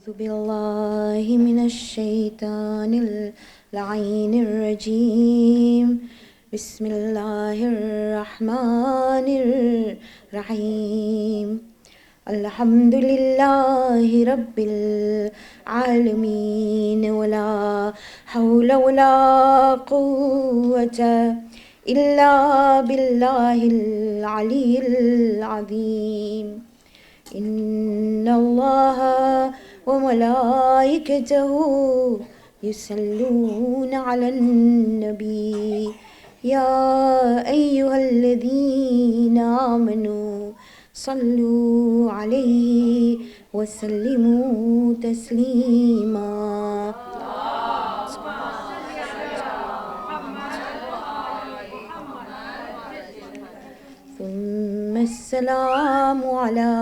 أعوذ بالله من الشيطان اللعين الرجيم بسم الله الرحمن الرحيم الحمد لله رب العالمين ولا حول ولا قوة إلا بالله العلي العظيم إن الله وملائكته يصلون على النبي يا أيها الذين آمنوا صلوا عليه وسلموا تسليما ثم السلام على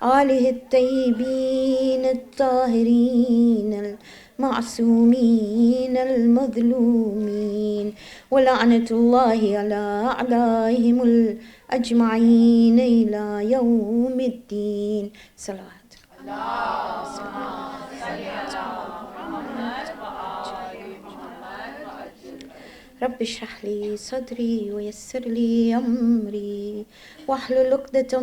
آله الطيبين الطاهرين المعصومين المظلومين ولعنة الله على أعدائهم الأجمعين إلى يوم الدين صلوات رب اشرح لي صدري ويسر لي أمري واحلل عقدة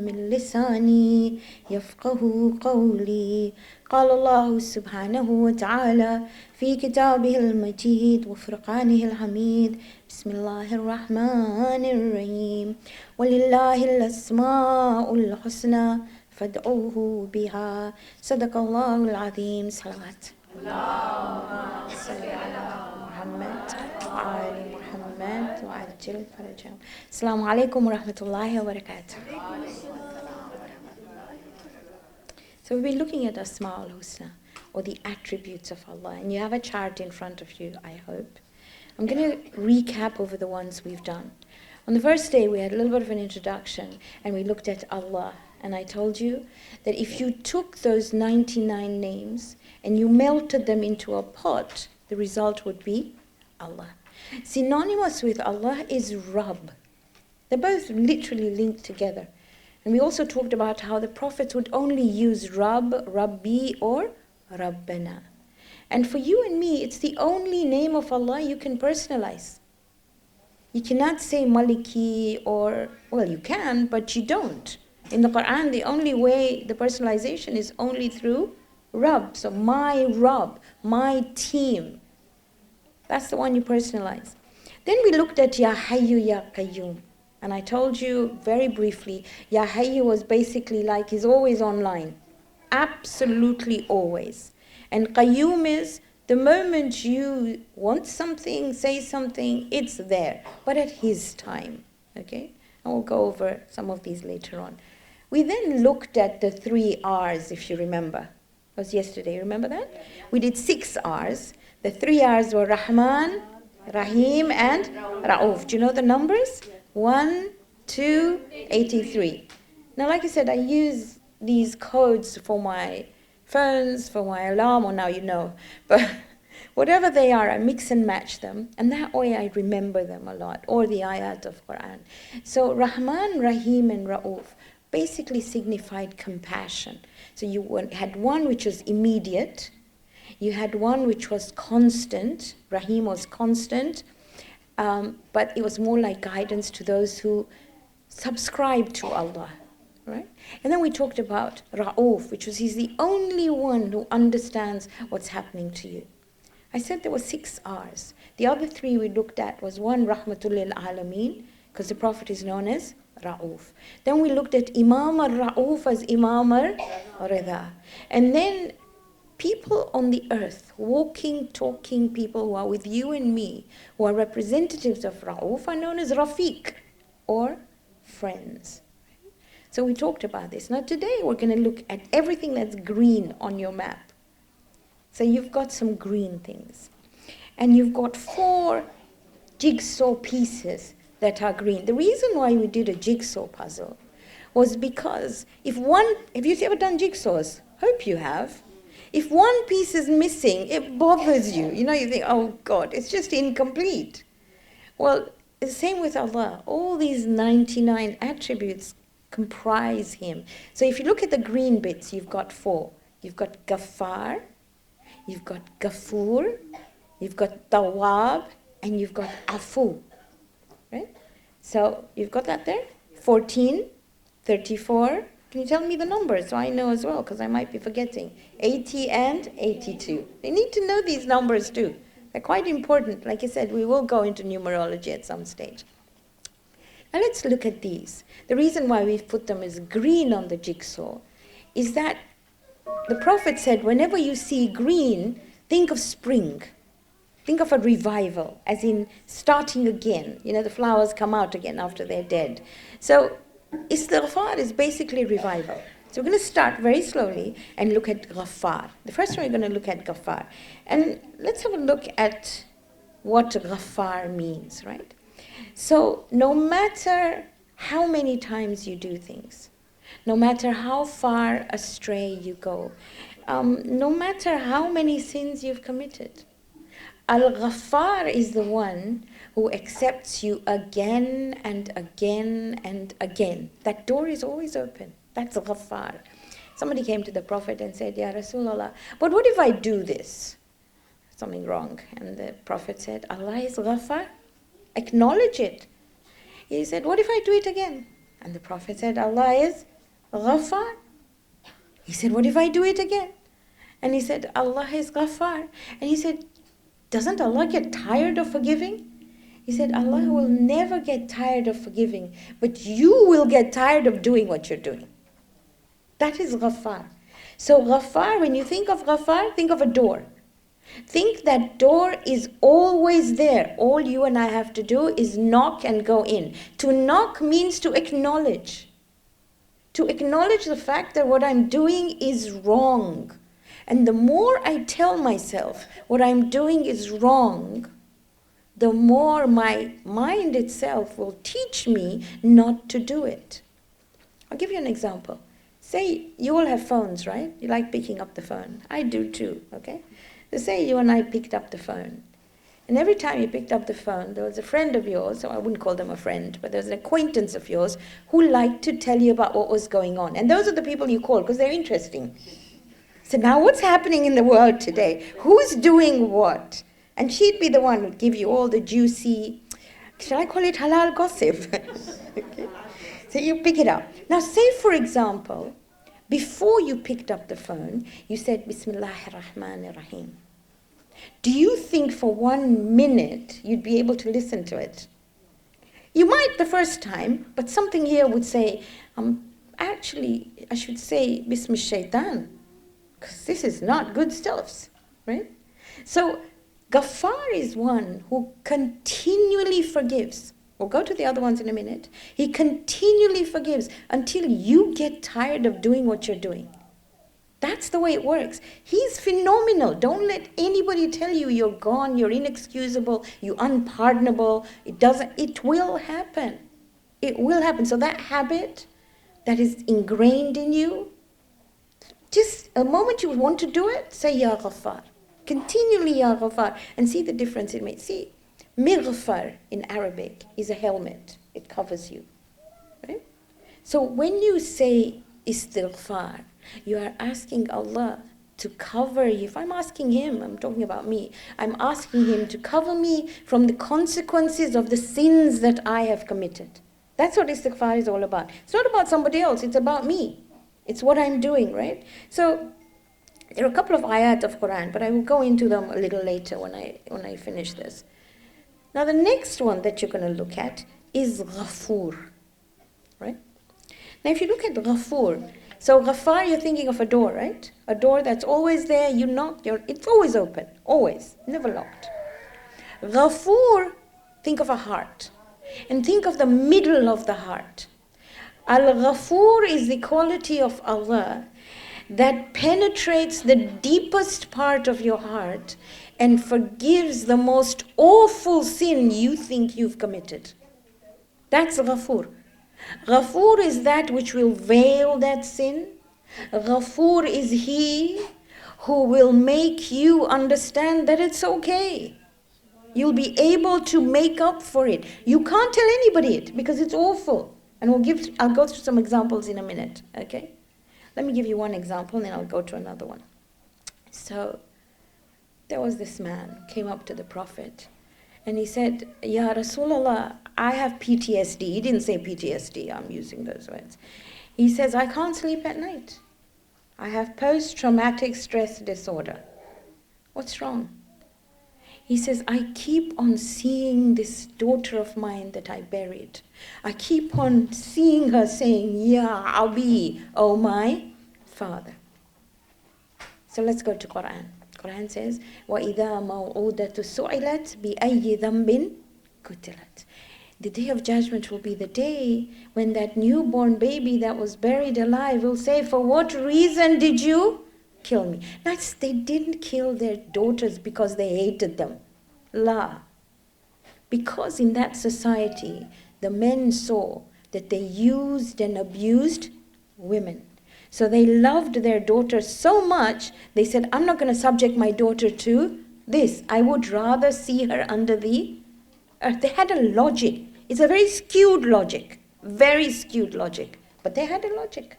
من لساني يفقه قولي قال الله سبحانه وتعالى في كتابه المجيد وفرقانه الحميد بسم الله الرحمن الرحيم ولله الأسماء الحسنى فادعوه بها صدق الله العظيم صلوات اللهم صل على محمد وآل محمد وعجل فرجهم السلام عليكم ورحمة الله وبركاته. So we've been looking at Asma al-Husna, or the attributes of Allah, and you have a chart in front of you, I hope. I'm going to recap over the ones we've done. On the first day we had a little bit of an introduction and we looked at Allah, and I told you that if you took those 99 names and you melted them into a pot, the result would be Allah. Synonymous with Allah is Rabb. They're both literally linked together. And we also talked about how the prophets would only use Rabb, Rabbi, or Rabbana. And for you and me, it's the only name of Allah you can personalize. You cannot say Maliki or, well, you can, but you don't. In the Quran, the only way the personalization is only through Rabb. So my Rabb, my team. That's the one you personalize. Then we looked at Ya Hayyu Ya Qayyum. And I told you very briefly, Ya Hayyu was basically like he's always online. Absolutely always. And Qayyum is the moment you want something, say something, it's there. But at his time. Okay? And we'll go over some of these later on. We then looked at the 3 R's, if you remember. It was yesterday, remember that? We did 6 R's. The 3 R's were Rahman, Rahim, and Ra'uf. Do you know the numbers? 1, 2, 83. Now, like I said, I use these codes for my phones, for my alarm, or now you know. But whatever they are, I mix and match them. And that way I remember them a lot, or the ayat of Quran. So Rahman, Rahim, and Ra'uf basically signified compassion. So you had one which was immediate. You had one which was constant. Rahim was constant. But it was more like guidance to those who subscribe to Allah. Right? And then we talked about Ra'uf, which was he's the only one who understands what's happening to you. I said there were 6 R's. The other 3 we looked at was 1, Rahmatul lil Alameen, because the Prophet is known as Ra'uf. Then we looked at Imam al-Ra'uf as Imam al-Rida. And then people on the earth, walking, talking people who are with you and me, who are representatives of Ra'uf, are known as Rafiq, or friends. So we talked about this. Now today we're going to look at everything that's green on your map. So you've got some green things. And you've got 4 jigsaw pieces that are green. The reason why we did a jigsaw puzzle was because have you ever done jigsaws? Hope you have. If one piece is missing, it bothers you. You know, you think, oh God, it's just incomplete. Well, it's the same with Allah. All these 99 attributes comprise Him. So if you look at the green bits, you've got 4. You've got Ghaffar, you've got Ghafur, you've got Tawba, and you've got Afu. Right? So you've got that there? 14, 34. Can you tell me the numbers so I know as well, because I might be forgetting. 80 and 82. You need to know these numbers too. They're quite important. Like I said, we will go into numerology at some stage. Now let's look at these. The reason why we've put them as green on the jigsaw is that the Prophet said, whenever you see green, think of spring. Think of a revival, as in starting again. You know, the flowers come out again after they're dead. So istighfar is basically revival. So we're going to start very slowly and look at Ghaffar. The first one we're going to look at Ghaffar. And let's have a look at what Ghaffar means, right? So no matter how many times you do things, no matter how far astray you go, no matter how many sins you've committed, Al-Ghaffar is the one who accepts you again and again and again. That door is always open. That's Ghaffar. Somebody came to the Prophet and said, Ya Rasulullah, but what if I do this? Something wrong. And the Prophet said, Allah is Ghaffar. Acknowledge it. He said, what if I do it again? And the Prophet said, Allah is Ghaffar. He said, what if I do it again? And he said, Allah is Ghaffar. And he said, doesn't Allah get tired of forgiving? He said, Allah will never get tired of forgiving, but you will get tired of doing what you're doing. That is Ghaffar. So Ghaffar, when you think of Ghaffar, think of a door. Think that door is always there. All you and I have to do is knock and go in. To knock means to acknowledge. To acknowledge the fact that what I'm doing is wrong. And the more I tell myself what I'm doing is wrong, the more my mind itself will teach me not to do it. I'll give you an example. Say you all have phones, right? You like picking up the phone. I do too, okay? So say you and I picked up the phone. And every time you picked up the phone, there was a friend of yours, so I wouldn't call them a friend, but there was an acquaintance of yours who liked to tell you about what was going on. And those are the people you call because they're interesting. So now what's happening in the world today? Who's doing what? And she'd be the one who'd give you all the juicy, shall I call it halal gossip? Okay. So you pick it up. Now say, for example, before you picked up the phone, you said, Bismillahir Rahmanir Rahim. Do you think for 1 minute you'd be able to listen to it? You might the first time, but something here would say, actually, I should say, Bismillah Shaitan, because this is not good stuff, right? So Ghaffar is one who continually forgives. We'll go to the other ones in a minute. He continually forgives until you get tired of doing what you're doing. That's the way it works. He's phenomenal. Don't let anybody tell you you're gone, you're inexcusable, you're unpardonable. It will happen. It will happen. So that habit that is ingrained in you, just a moment you want to do it, say Ya Ghaffar. Continually Ya Ghaffar, and see the difference it makes. See, Mighfar in Arabic is a helmet. It covers you. Right? So when you say istighfar, you are asking Allah to cover you. If I'm asking Him, I'm talking about me, I'm asking Him to cover me from the consequences of the sins that I have committed. That's what istighfar is all about. It's not about somebody else, it's about me. It's what I'm doing, right? So there are a couple of ayat of Quran, but I will go into them a little later when I finish this. Now the next one that you're going to look at is Ghafur, right? Now if you look at Ghafur, so Ghaffar, you're thinking of a door, right? A door that's always there, you knock, it's always open, always, never locked. Ghafur, think of a heart, and think of the middle of the heart. Al-Ghafur is the quality of Allah that penetrates the deepest part of your heart and forgives the most awful sin you think you've committed. That's Ghafur. Ghafur is that which will veil that sin. Ghafur is He who will make you understand that it's okay. You'll be able to make up for it. You can't tell anybody it because it's awful. And I'll go through some examples in a minute, okay? Let me give you one example and then I'll go to another one. So there was this man came up to the Prophet and he said, Ya Rasulullah, I have PTSD. He didn't say PTSD, I'm using those words. He says, I can't sleep at night. I have post-traumatic stress disorder. What's wrong? He says, I keep on seeing this daughter of mine that I buried. I keep on seeing her saying, Ya Abi, oh my father. So let's go to Quran. Quran says, وَإِذَا مَوْعُودَةُ سُعِلَتْ بِأَيِّ ذَنْبٍ قُتِلَتْ. The day of judgment will be the day when that newborn baby that was buried alive will say, for what reason did you kill me? That's, they didn't kill their daughters because they hated them. La. Because in that society, the men saw that they used and abused women. So they loved their daughters so much, they said, I'm not going to subject my daughter to this. I would rather see her under the earth. They had a logic. It's a very skewed logic. Very skewed logic. But they had a logic.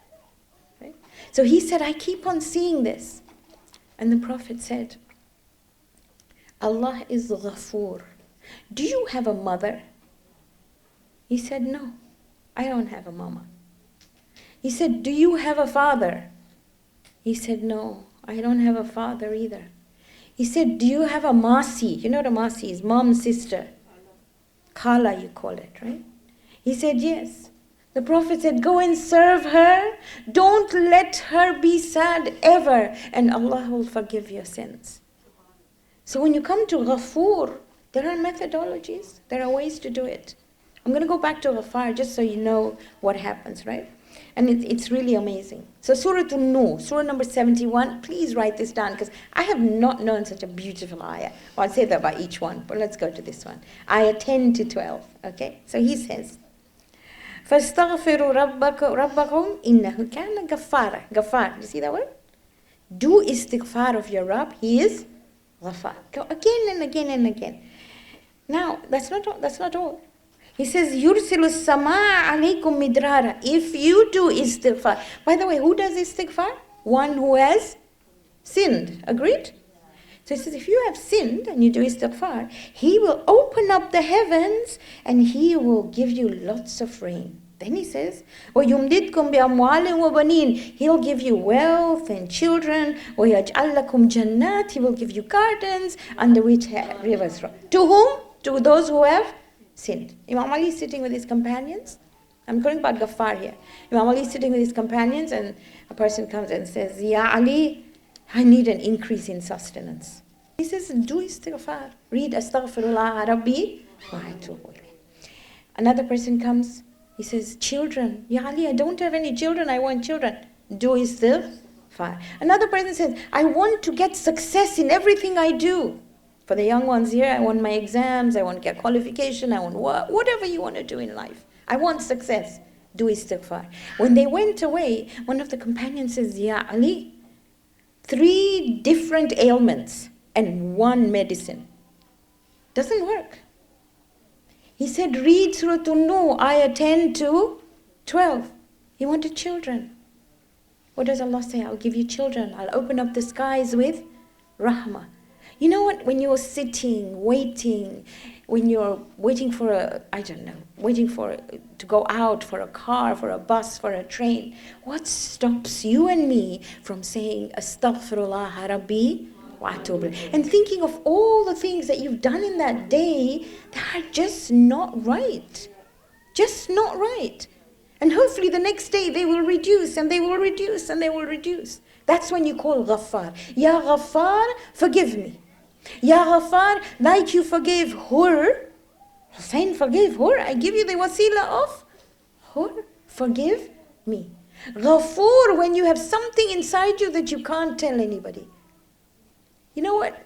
Right? So he said, I keep on seeing this. And the Prophet said, Allah is Ghafur. Do you have a mother? He said, no, I don't have a mama. He said, do you have a father? He said, no, I don't have a father either. He said, do you have a masi? You know what a masi is? Mom, sister. Khala, you call it, right? He said, yes. The Prophet said, go and serve her. Don't let her be sad ever. And Allah will forgive your sins. So when you come to Ghafur, there are methodologies. There are ways to do it. I'm going to go back to Ghaffar just so you know what happens, right? And it's really amazing. So Surah An-Nur, Surah number 71, please write this down because I have not known such a beautiful ayah. Well, I'll say that about each one, but let's go to this one. Ayah 10 to 12, okay? So he says, فَاسْتَغْفِرُوا رَبَّكُمْ إِنَّهُ كَانَ غَفَّارًا. Ghaffar, you see that word? Do istighfar of your Rabb, he is Ghaffar. Go again and again and again. Now, that's not all. He says, يُرْسِلُ السَّمَاءَ عَلَيْكُمْ مِدْرَارًا. If you do istighfar. By the way, who does istighfar? One who has sinned. Agreed? So he says, if you have sinned and you do istighfar, he will open up the heavens and he will give you lots of rain. Then he says, وَيُمْدِدْكُمْ بِأَمْوَالٍ وَبَنِينَ. He'll give you wealth and children. وَيَجْعَلْ لَكُمْ جَنَّاتٍ. He will give you gardens under which rivers run. To whom? To those who have sinned. Imam Ali is sitting with his companions. I'm talking about Ghaffar here. Imam Ali is sitting with his companions and a person comes and says, Ya Ali, I need an increase in sustenance. He says, do istighfar. Read Astaghfirullah Rabbi wa atubu ilayh. Another person comes, he says, children. Ya Ali, I don't have any children, I want children. Do istighfar. Another person says, I want to get success in everything I do. For the young ones here, I want my exams, I want to get qualification, I want work, whatever you want to do in life. I want success. Do istighfar. When they went away, one of the companions says, Ya Ali, 3 different ailments and 1 medicine. Doesn't work. He said, read Surah An-Nur, ayah 10 to 12. He wanted children. What does Allah say? I'll give you children. I'll open up the skies with rahmah. You know what? When you're sitting, waiting, when you're waiting for to go out for a car, for a bus, for a train, what stops you and me from saying Astaghfirullah Rabbi wa atubu ilayh, and thinking of all the things that you've done in that day that are just not right. Just not right. And hopefully the next day they will reduce and they will reduce and they will reduce. That's when you call Ghaffar. Ya Ghaffar, forgive me. Ya Ghaffar, like you forgave Hur, Hussein forgave Hur, I give you the wasila of Hur, forgive me. Ghafur, when you have something inside you that you can't tell anybody. You know what?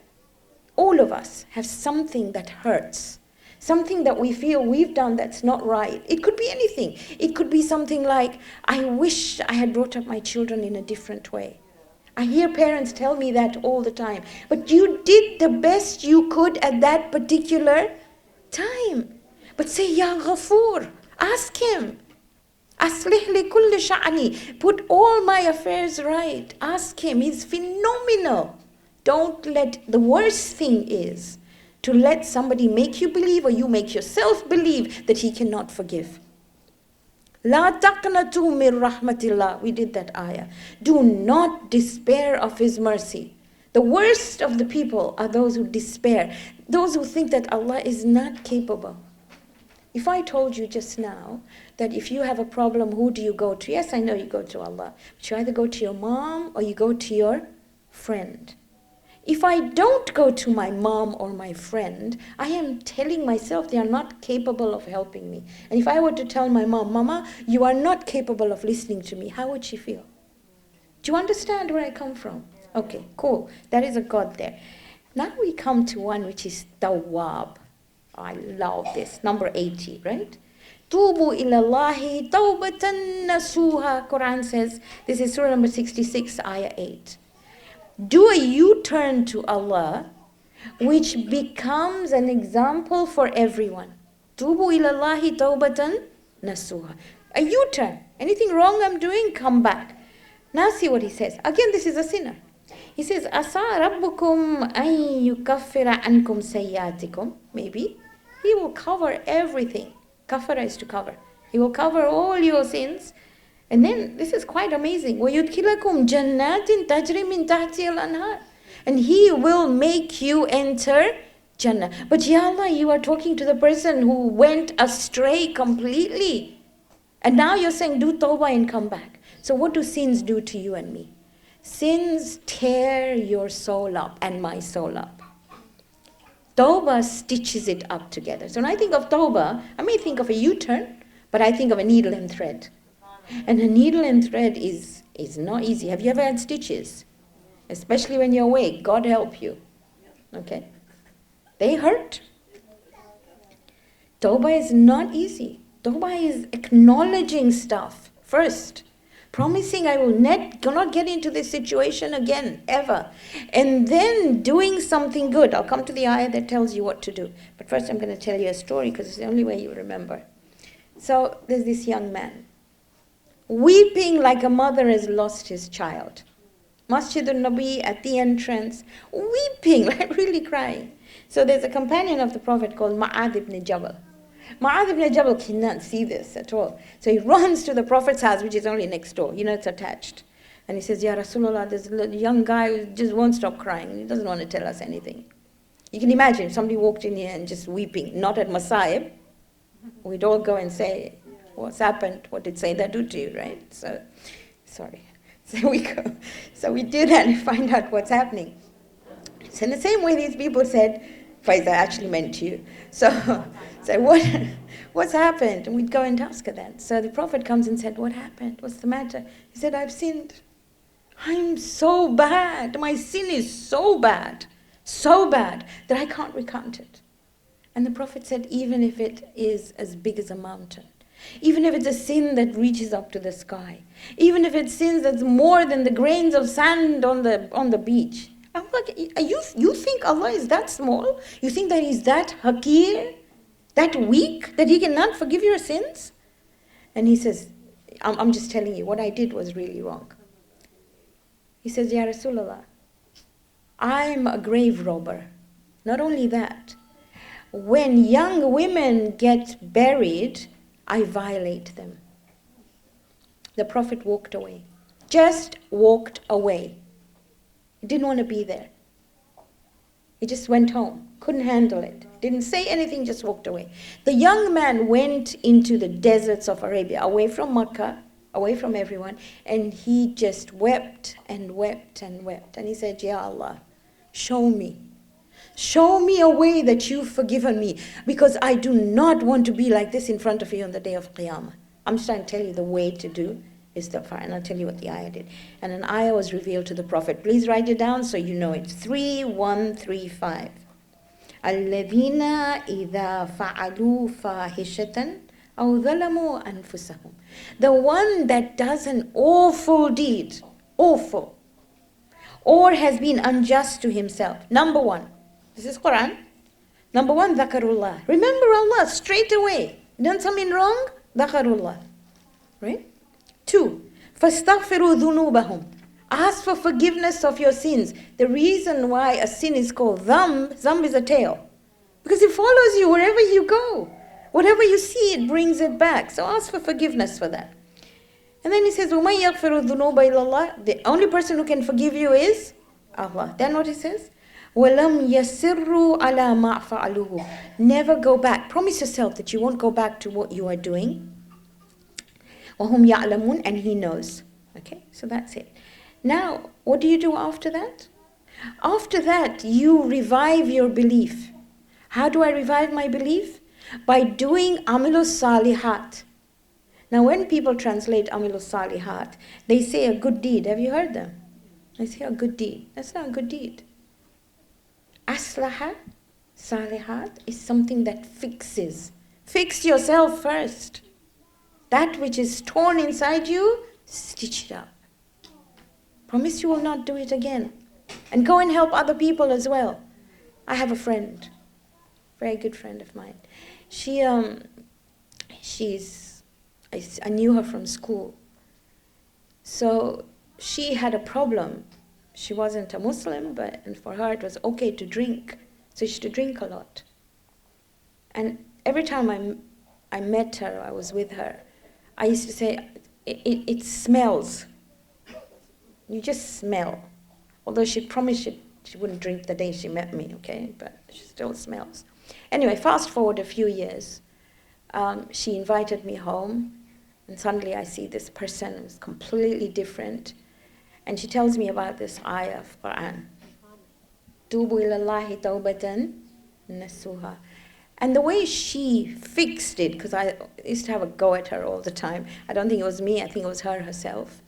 All of us have something that hurts. Something that we feel we've done that's not right. It could be anything. It could be something like, I wish I had brought up my children in a different way. I hear parents tell me that all the time. But you did the best you could at that particular time. But say, Ya Ghafur, ask him. Aslih li kulli sha'ni. Put all my affairs right. Ask him. He's phenomenal. Don't let, the worst thing is to let somebody make you believe or you make yourself believe that he cannot forgive. La taqnatu min rahmatillah. We did that ayah. Do not despair of his mercy. The worst of the people are those who despair. Those who think that Allah is not capable. If I told you just now that if you have a problem, who do you go to? Yes, I know you go to Allah. But you either go to your mom or you go to your friend. If I don't go to my mom or my friend, I am telling myself they are not capable of helping me. And if I were to tell my mom, Mama, you are not capable of listening to me, how would she feel? Do you understand where I come from? Okay, cool. There is a God there. Now we come to one which is Tawwab. I love this. Number 80, right? Tubu ilallahi tawbatan nasuha. Quran says, this is surah number 66, ayah 8. Do a U-turn to Allah, which becomes an example for everyone. Tubu ilallahi tawbatan nasuha. A U-turn. Anything wrong I'm doing, come back. Now see what he says. Again, this is a sinner. He says, Asa rabbukum an yukaffira ankum sayyatikum. Maybe. He will cover everything. Kafara is to cover. He will cover all your sins. And then, this is quite amazing. وَيُدْخِلَكُمْ جَنَّاتٍ تَجْرِي مِنْ تَحْتِهَا الْأَنْهَارِ. And he will make you enter Jannah. But Ya Allah, you are talking to the person who went astray completely. And now you're saying, do tawbah and come back. So what do sins do to you and me? Sins tear your soul up and my soul up. Tawbah stitches it up together. So when I think of Tawbah, I may think of a U-turn, but I think of a needle and thread. And a needle and thread is not easy. Have you ever had stitches? Especially when you're awake. God help you. Okay? They hurt. Tawbah is not easy. Tawbah is acknowledging stuff first. Promising I will not get into this situation again, ever. And then doing something good. I'll come to the ayah that tells you what to do. But first I'm going to tell you a story because it's the only way you remember. So there's this young man, weeping like a mother has lost his child. Masjid al-Nabi at the entrance, weeping, like really crying. So there's a companion of the Prophet called Ma'ad ibn Jabal. Ma'ad ibn Jabal cannot see this at all. So he runs to the Prophet's house, which is only next door. You know, it's attached. And he says, Ya Rasulullah, there's a young guy who just won't stop crying. He doesn't want to tell us anything. You can imagine if somebody walked in here and just weeping, not at Masa'ib, we'd all go and say, what's happened? What did Sayyidah do to you, right? So, sorry. So we go. So we do that and find out what's happening. So in the same way these people said, Faiza actually meant you. So what's happened? And we'd go and ask her that. So the Prophet comes and said, what happened? What's the matter? He said, I've sinned. I'm so bad. My sin is so bad that I can't recount it. And the Prophet said, even if it is as big as a mountain, even if it's a sin that reaches up to the sky, even if it's sins that's more than the grains of sand on the beach. I'm like, you think Allah is that small? You think that He's that hakir, that weak, that He cannot forgive your sins? And he says, I'm just telling you, what I did was really wrong. He says, Ya Rasulullah, I'm a grave robber. Not only that, when young women get buried, I violate them. The Prophet walked away. Just walked away. He didn't want to be there. He just went home. Couldn't handle it. Didn't say anything, just walked away. The young man went into the deserts of Arabia, away from Makkah, away from everyone, and he just wept and wept and wept. And he said, Ya Allah, show me. Show me a way that you've forgiven me, because I do not want to be like this in front of you on the day of Qiyamah. I'm just trying to tell you the way to do istighfar, and I'll tell you what the ayah did. And an ayah was revealed to the Prophet. Please write it down so you know it. 3135. الَّذِينَ إِذَا فَعَلُوا فَاحِشَةً أَوْ ظَلَمُوا أَنفُسَهُم. The one that does an awful deed, awful, or has been unjust to himself. Number one, this is Quran. Number one, dhakarullah. Remember Allah straight away. Done something wrong? Dhakarullah. right? 2, فَاسْتَغْفِرُوا ذُنُوبَهُمْ. Ask for forgiveness of your sins. The reason why a sin is called dhanb is a tail. Because it follows you wherever you go. Whatever you see, it brings it back. So ask for forgiveness for that. And then he says, وَمَنْ يَغْفِرُ الذُّنُوبَ إِلَّا اللَّهِ. The only person who can forgive you is Allah. Then what he says? وَلَمْ يَسِرُّوا عَلَى مَا فَعَلُوهُ. Never go back. Promise yourself that you won't go back to what you are doing. وَهُمْ يَعْلَمُونَ. And he knows. Okay, so that's it. Now, what do you do after that? After that, you revive your belief. How do I revive my belief? By doing amilus salihat. Now, when people translate amilus salihat, they say a good deed. Have you heard them? They say a good deed. That's not a good deed. Aslaha, salihat, is something that fixes. Fix yourself first. That which is torn inside you, stitch it up. Promise you will not do it again. And go and help other people as well. I have a friend, very good friend of mine. I knew her from school. So she had a problem. She wasn't a Muslim, and for her it was okay to drink. So she used to drink a lot. And every time I met her, I was with her, I used to say, it smells. You just smell. Although she promised she wouldn't drink the day she met me, okay? But she still smells. Anyway, fast forward a few years. She invited me home, and suddenly I see this person who's completely different. And she tells me about this ayah of Quran. Tubu ilallahi tawbatan nasuha. And the way she fixed it, because I used to have a go at her all the time. I don't think it was me, I think it was her herself.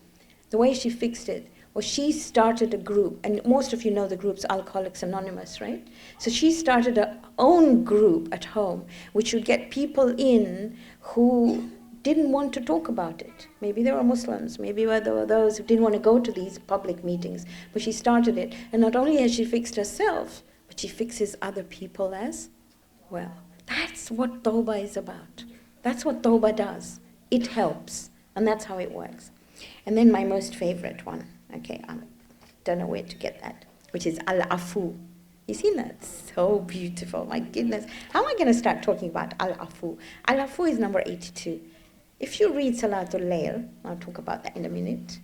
The way she fixed it was she started a group, and most of you know the group's Alcoholics Anonymous, right? So she started her own group at home, which would get people in who didn't want to talk about it. Maybe they were Muslims, maybe there were those who didn't want to go to these public meetings, but she started it. And not only has she fixed herself, but she fixes other people as well. That's what Tawba is about. That's what Tawba does. It helps, and that's how it works. And then my most favorite one, okay, I don't know where to get that, which is Al-Afu. You see that? It's so beautiful, my goodness. How am I going to start talking about Al-Afu? Al-Afu is number 82. If you read Salatul Layl, I'll talk about that in a minute,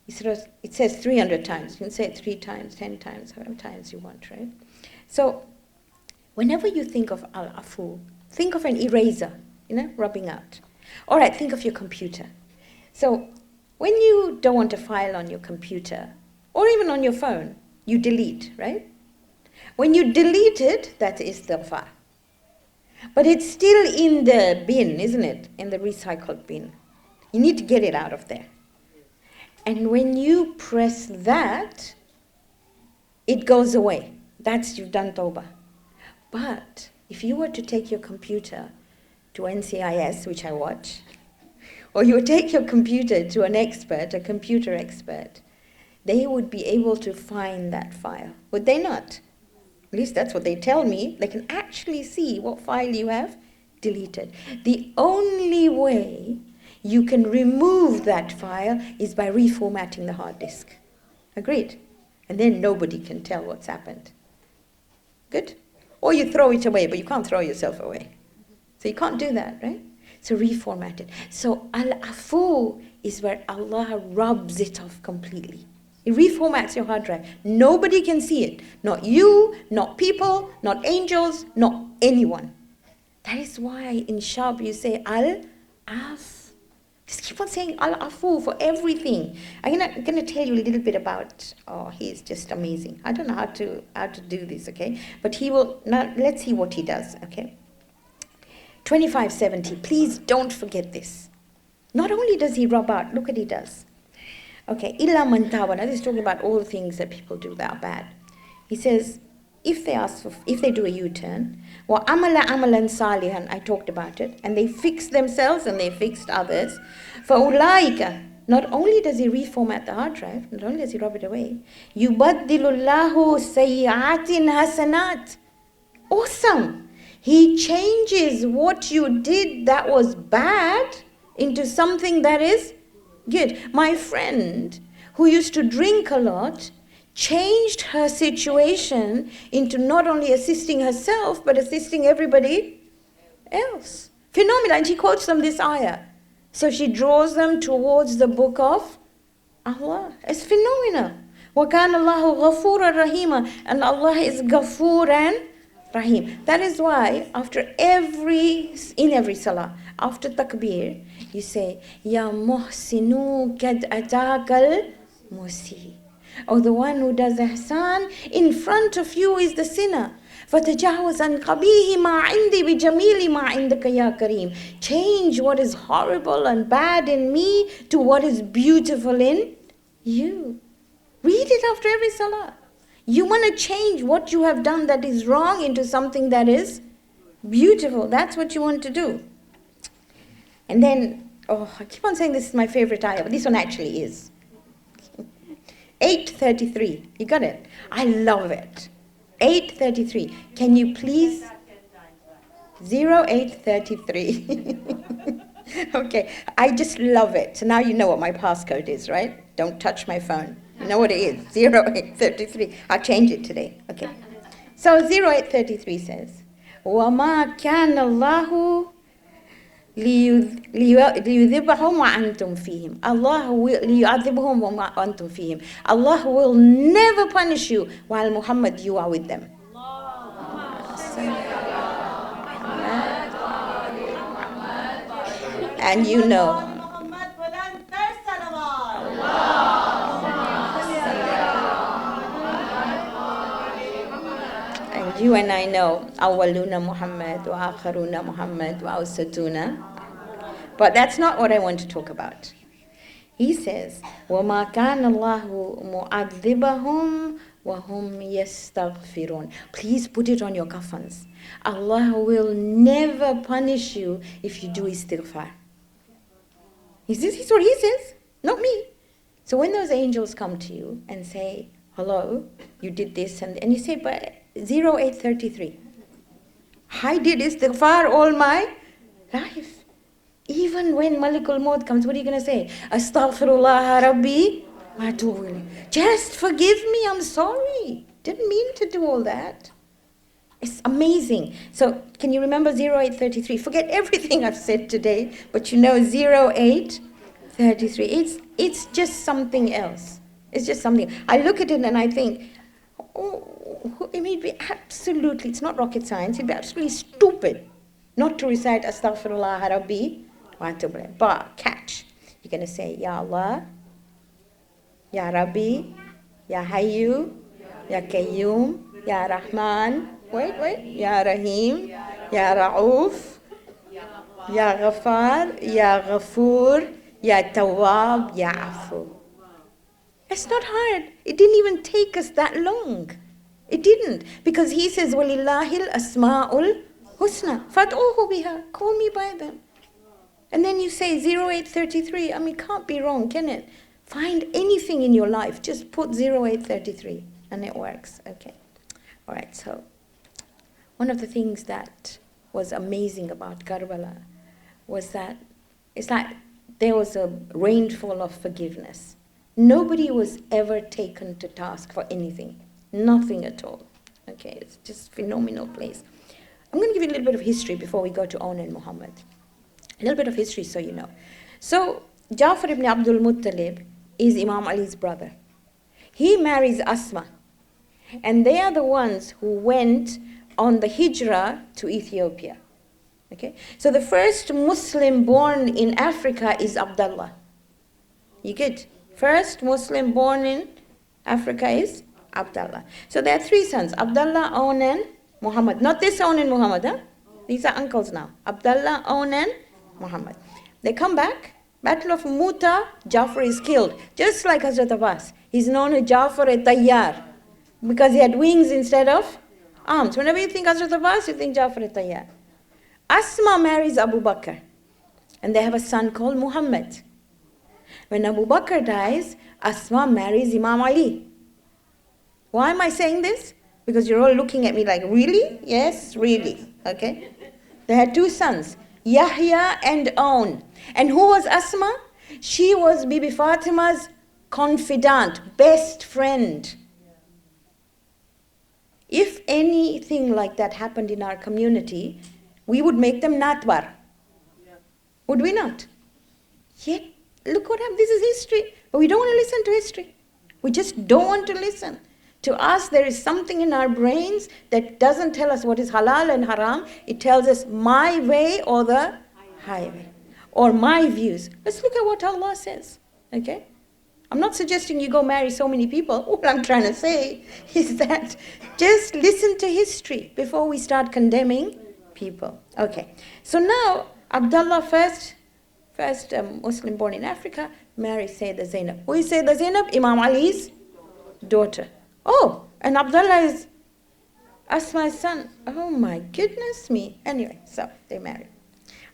it says 300 times. You can say it 3 times, 10 times, however times you want, right? So whenever you think of Al-Afu, think of an eraser, rubbing out. All right, think of your computer. So when you don't want a file on your computer, or even on your phone, you delete, right? When you delete it, that is istighfar. But it's still in the bin, isn't it? In the recycled bin. You need to get it out of there. And when you press that, it goes away. You've done Tawbah. But if you were to take your computer to NCIS, which I watch, or you would take your computer to an expert, a computer expert, they would be able to find that file. Would they not? At least that's what they tell me. They can actually see what file you have deleted. The only way you can remove that file is by reformatting the hard disk. Agreed? And then nobody can tell what's happened. Good? Or you throw it away, but you can't throw yourself away. So you can't do that, right? So reformat it. So Al-Afu is where Allah rubs it off completely. It reformats your hard drive. Nobody can see it. Not you, not people, not angels, not anyone. That is why in Shab you say Al-Af. Just keep on saying Al-Afu for everything. I'm gonna tell you a little bit about, he's just amazing. I don't know how to do this, okay? But he will, now let's see what he does, okay? 2570, please don't forget this. Not only does he rub out, look what he does. Okay, illa man taba. Now this is talking about all the things that people do that are bad. He says, if they do a U-turn, wa amala amalan salihan, I talked about it, and they fix themselves and they fixed others, fa ulaika, not only does he reformat the hard drive, not only does he rub it away, yubaddilullahu sayyi'atin hasanat. Awesome. He changes what you did that was bad into something that is good. My friend who used to drink a lot changed her situation into not only assisting herself, but assisting everybody else. Phenomenal. And she quotes them this ayah. So she draws them towards the book of Allah. It's phenomenal. وَكَانَ اللَّهُ غَفُورًا رَحِيمًا. And Allah is Ghafur and Rahim. That is why in every salah, after takbir, you say, Ya muhsinu kad atakal musi. Or the one who does ihsan, in front of you is the sinner. فَتَجَاوَزْ عَنْ قَبِيهِ مَا عِنْدِي بِجَمِيلِ مَا عِنْدَكَ يَا كَرِيمٌ. Change what is horrible and bad in me to what is beautiful in you. Read it after every salah. You want to change what you have done that is wrong into something that is beautiful. That's what you want to do. And then, I keep on saying this is my favorite ayah, but this one actually is. 8:33. You got it? I love it. 8:33. Can you please? 0833. Okay, I just love it. So now you know what my passcode is, right? Don't touch my phone. You know what it is? 0833. I'll change it today. Okay. So 0833 says, وَمَا كَانَ اللَّهُ لِيُذِبَهُمْ وَأَنْتُمْ فِيهِمْ. Allah will لِيُعَذِبْهُمْ وَأَنْتُمْ فِيهِمْ. Allah will never punish you while Muhammad you are with them. And you know. And you and I know, awwaluna Muhammad wa akharuna Muhammad wa awsatuna. But that's not what I want to talk about. He says, وَمَا كَانَ اللَّهُ مُعَذِّبَهُمْ وَهُمْ يَسْتَغْفِرُونَ. Please put it on your kafans. Allah will never punish you if you do istighfar. This is what he says, not me. So when those angels come to you and say, hello, you did this, and you say, but 0833. I did istighfar all my life. Even when Malikul Maut comes, what are you going to say? Astaghfirullah Rabbi wa atubu ilayh. Just forgive me, I'm sorry. Didn't mean to do all that. It's amazing. So can you remember 0833? Forget everything I've said today, but you know 0833. It's just something else. It's just something. I look at it and I think, it may be absolutely, it's not rocket science, it'd be absolutely stupid not to recite Astaghfirullah Rabbi wa atubu ilayh. But catch. You're going to say, Ya Allah, Ya Rabbi, Ya Hayyu, Ya Qayyum, Ya Rahman, Ya Rahim, Ya Ra'uf, Ya Ghaffar, Ya Ghafur, Ya Tawba, Ya Afu. It's not hard. It didn't even take us that long. It didn't. Because he says, وَلِلَّهِ الْأَسْمَاءُ الْحُسْنَى فَادْعُوهُ بِهَا. Call me by them. And then you say 0833. I mean, can't be wrong, can it? Find anything in your life. Just put 0833 and it works. Okay. All right, so one of the things that was amazing about Karbala was that it's like there was a rainfall of forgiveness. Nobody was ever taken to task for anything. Nothing at all. Okay, it's just a phenomenal place. I'm going to give you a little bit of history before we go to Aun and Muhammad. A little bit of history so you know. So, Ja'far ibn Abdul Muttalib is Imam Ali's brother. He marries Asma. And they are the ones who went on the hijrah to Ethiopia. Okay? So the first Muslim born in Africa is Abdullah. You get? First Muslim born in Africa is Abdullah. So there are three sons, Abdullah, Aun and Muhammad. Not this Aun and Muhammad, huh? These are uncles now. Abdullah, Aun and Muhammad. They come back. Battle of Muta, Ja'far is killed. Just like Hazrat Abbas. He's known as Ja'far al-Tayyar. Because he had wings instead of arms. Whenever you think Hazrat Abbas, you think Ja'far al-Tayyar. Asma marries Abu Bakr. And they have a son called Muhammad. When Abu Bakr dies, Asma marries Imam Ali. Why am I saying this? Because you're all looking at me like, really? Yes, really. Okay. They had two sons. Yahya and Aun. And who was Asma? She was Bibi Fatima's confidant, best friend. If anything like that happened in our community, we would make them natwar. Would we not? Yet, look what happened. This is history. But we don't want to listen to history. We just don't want to listen. To us, there is something in our brains that doesn't tell us what is halal and haram. It tells us my way or the highway. Or my views. Let's look at what Allah says. Okay? I'm not suggesting you go marry so many people. What I'm trying to say is that just listen to history before we start condemning people. Okay. So now, Abdullah first Muslim born in Africa, marries Sayyidah Zainab. Who is Sayyidah Zainab? Imam Ali's daughter. Oh, and Abdullah is Asma's son. Oh my goodness me. Anyway, so they married.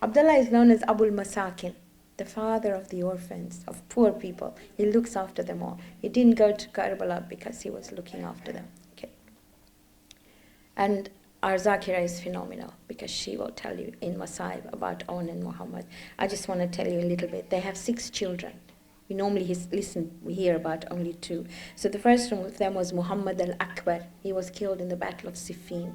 Abdullah is known as Abul Masakin, the father of the orphans, of poor people. He looks after them all. He didn't go to Karbala because he was looking after them. Okay. And our Zakira is phenomenal because she will tell you in Masaib about Aun and Muhammad. I just want to tell you a little bit. They have 6 children. We normally we hear about only 2. So the first one of them was Muhammad al-Akbar. He was killed in the Battle of Siffin.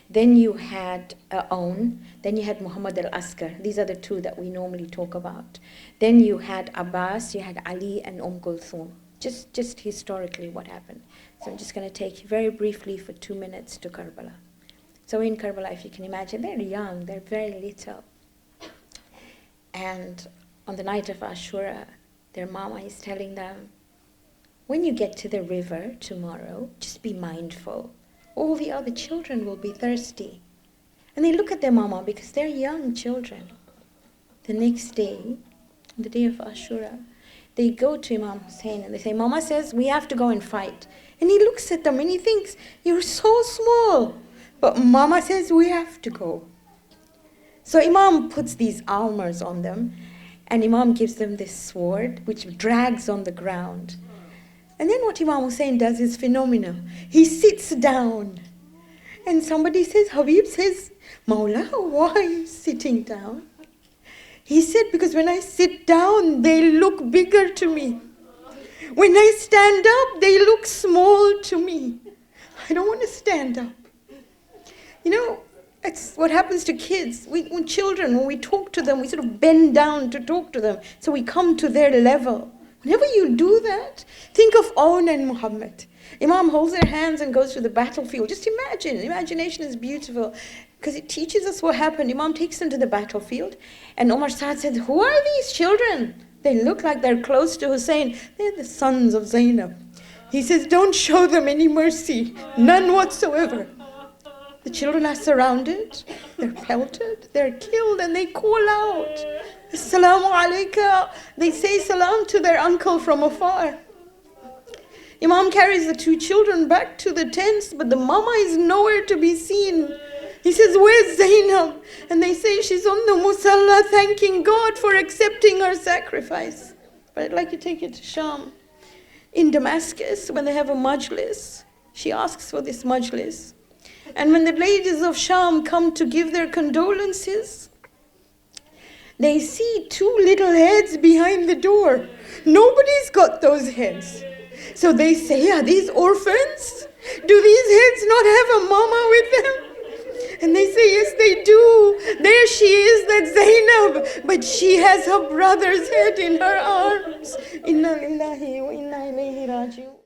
Then you had Aun. Then you had Muhammad al-Askar. These are the 2 that we normally talk about. Then you had Abbas, you had Ali and Kulthum. Just historically what happened. So I'm just going to take you very briefly for 2 minutes to Karbala. So in Karbala, if you can imagine, they're young, they're very little. And on the night of Ashura, their mama is telling them, when you get to the river tomorrow, just be mindful. All the other children will be thirsty. And they look at their mama because they're young children. The next day, the day of Ashura, they go to Imam Hussein and they say, Mama says, we have to go and fight. And he looks at them and he thinks, you're so small. But Mama says, we have to go. So Imam puts these armors on them, and Imam gives them this sword, which drags on the ground. And then what Imam Hussein does is phenomenal. He sits down, and somebody says, Habib says, Mawla, why are you sitting down? He said, because when I sit down, they look bigger to me. When I stand up, they look small to me. I don't want to stand up. You know, it's what happens to kids. When we talk to them, we sort of bend down to talk to them. So we come to their level. Whenever you do that, think of Aun and Muhammad. Imam holds their hands and goes to the battlefield. Just imagine. Imagination is beautiful because it teaches us what happened. Imam takes them to the battlefield. And Umar Saad said, who are these children? They look like they're close to Hussein. They're the sons of Zainab. He says, don't show them any mercy. None whatsoever. The children are surrounded, they're pelted, they're killed, and they call out, Assalamu alayka. They say salam to their uncle from afar. Imam carries the 2 children back to the tents, but the mama is nowhere to be seen. He says, where's Zainab? And they say she's on the musalla thanking God for accepting her sacrifice. But I'd like to take you to Sham. In Damascus, when they have a majlis, she asks for this majlis. And when the ladies of Sham come to give their condolences, they see 2 little heads behind the door. Nobody's got those heads. So they say, are these orphans? Do these heads not have a mama with them? And they say, yes, they do. There she is, that's Zainab. But she has her brother's head in her arms. Inna lillahi wa inna ilayhi raji'un.